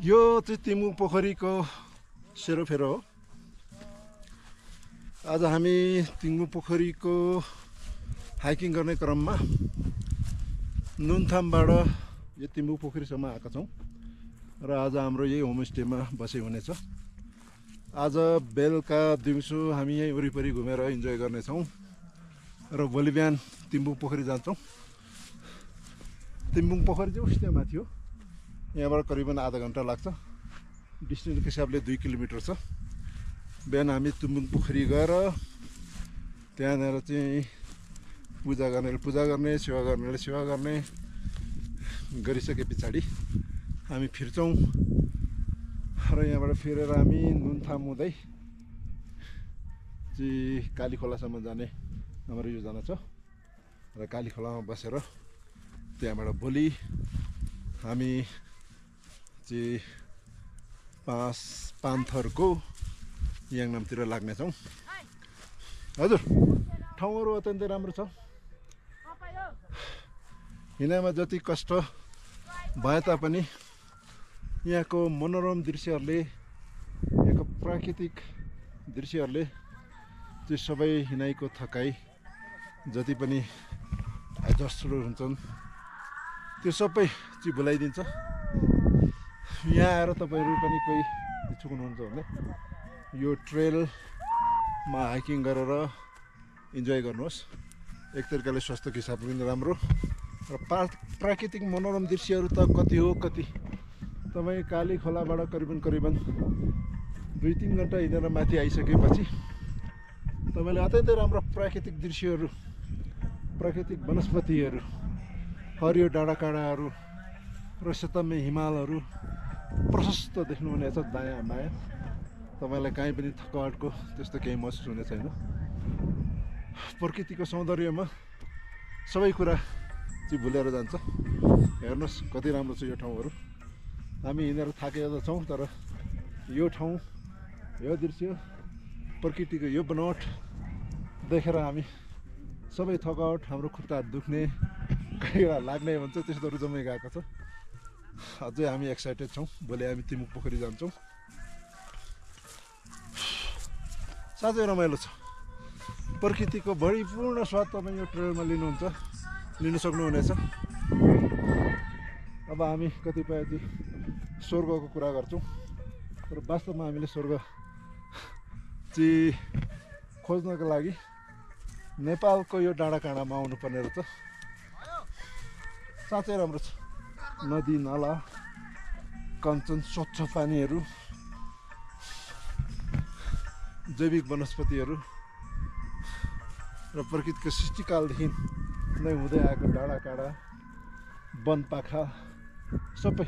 यो चाहिँ तिम्बुङ पोखरीको सेरोफेरो हो। आज हामी तिम्बुङ पोखरीको हाइकिङ गर्ने क्रममा नुनथामबाट यो तिम्बुङ पोखरीसम्म आएका छौँ र आज हाम्रो यही होमस्टेमा बसे हुनेछ। आज बेलुका दिउँसो हामी यहीँ वरिपरि घुमेर इन्जोय गर्नेछौँ र भोलि बिहान तिम्बुङ पोखरी जान्छौँ। तिम्बुङ पोखरी चाहिँ उस्तै माथि हो, यहाँबाट करिबन आधा घन्टा लाग्छ। डिस्टेन्सको हिसाबले 2 किलोमिटर छ। बिहान हामी तिम्बुङ पोखरी गएर त्यहाँनिर चाहिँ पूजा गर्नेले पूजा गर्ने, सेवा गर्नेले सेवा गर्ने गरिसके पछाडि हामी फिर्छौँ र यहाँबाट फिरेर हामी नुनथाम हुँदै चाहिँ काली खोलासम्म जाने हाम्रो योजना छ र काली खोलामा बसेर त्यहाँबाट भोलि हामी चाहिँ पान्थरको याङनामतिर लाग्नेछौँ। हजुर, ठाउँहरू अत्यन्तै राम्रो छ। हिँड्नमा जति कष्ट भए तापनि यहाँको मनोरम दृश्यहरूले, यहाँको प्राकृतिक दृश्यहरूले त्यो सबै हिँडाइको थकाइ जति पनि एडजस्टहरू हुन्छन् त्यो सबै चाहिँ भुलाइदिन्छ। यहाँ आएर तपाईँहरू पनि कोही इच्छुक हुनुहुन्छ भने यो ट्रेलमा हाइकिङ गरेर इन्जोय गर्नुहोस्। एक तरिकाले स्वास्थ्यको हिसाबले पनि राम्रो र प्राकृतिक मनोरम दृश्यहरू त कति हो कति। तपाईँ काली खोलाबाट करिबन 2-3 घन्टा हिँडेर माथि आइसकेपछि तपाईँले अत्यन्तै राम्रो प्राकृतिक दृश्यहरू, प्राकृतिक वनस्पतिहरू, हरियो डाँडाकाँडाहरू र सेतम्मे हिमालहरू प्रशस्त देख्नुहुनेछ दायाँ बायाँ। तपाईँलाई काहीँ पनि थकावटको त्यस्तो केही महसुस हुने छैन। प्रकृतिको सौन्दर्यमा सबै कुरा चाहिँ भुलेर जान्छ। हेर्नुहोस् कति राम्रो छ यो ठाउँहरू। हामी हिँडेर थाकेका छौँ, तर यो ठाउँ, यो दृश्य, प्रकृतिको यो बनावट देखेर हामी सबै थकावट, हाम्रो खुट्टाहरू दुख्ने, कहीँ लाग्ने भन्छ त्यस्तोहरू जम्मै गएको छ। अझै हामी एक्साइटेड छौँ। भोलि हामी तिम्बुङ पोखरी जान्छौँ। साँच्चै रमाइलो छ। प्रकृतिको भरिपूर्ण स्वाद तपाईँ यो ट्रेलमा लिन सक्नुहुनेछ। अब हामी कतिपय चाहिँ स्वर्गको कुरा गर्छौँ, तर वास्तवमा हामीले स्वर्ग चाहिँ खोज्नको लागि नेपालको यो डाँडाकाँडामा आउनुपर्ने रहेछ। साँच्चै राम्रो छ। नदी नाला, कञ्चन, स्वच्छ पानीहरू, जैविक वनस्पतिहरू र प्रकृतिको सृष्टिकालदेखि नै हुँदै आएको डाँडाकाँडा, वनपाखा सबै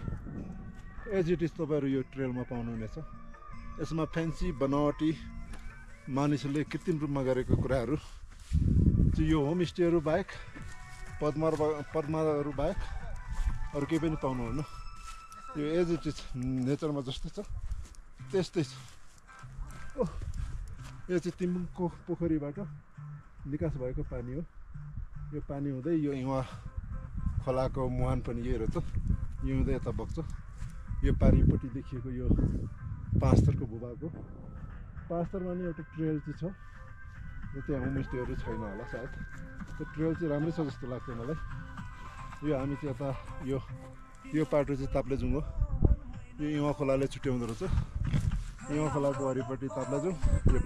एज इट इज तपाईँहरू यो ट्रेलमा पाउनुहुनेछ। यसमा फ्यान्सी बनावटी मानिसहरूले कृत्रिम रूपमा गरेको कुराहरू चाहिँ यो होमस्टेहरू बाहेक, पद्माहरू बाहेक अरू केही पनि पाउनुहुन्न। यो एज इट इज नेचरमा जस्तो छ त्यस्तै छ। यो चाहिँ तिम्बुङको पोखरीबाट निकास भएको पानी हो। यो पानी हुँदै यो इवा खोलाको मुहान पनि यही रहेछ। यो हुँदै यता बग्छ। यो पारिपट्टि देखिएको यो पाँचथरको भूभाग हो। पाँचथरमा नि एउटा ट्रेल चाहिँ छ। त्यहाँ होमस्टेहरू छैन होला सायद। त्यो ट्रेल चाहिँ राम्रै छ जस्तो लाग्छ मलाई। यो हामी चाहिँ यता यो बाटो चाहिँ ताप्लेजुङ हो। यो इवा खोलाले छुट्याउँदो रहेछ। इवा खोलाको वरिपट्टि ताप्लेजुङ, यो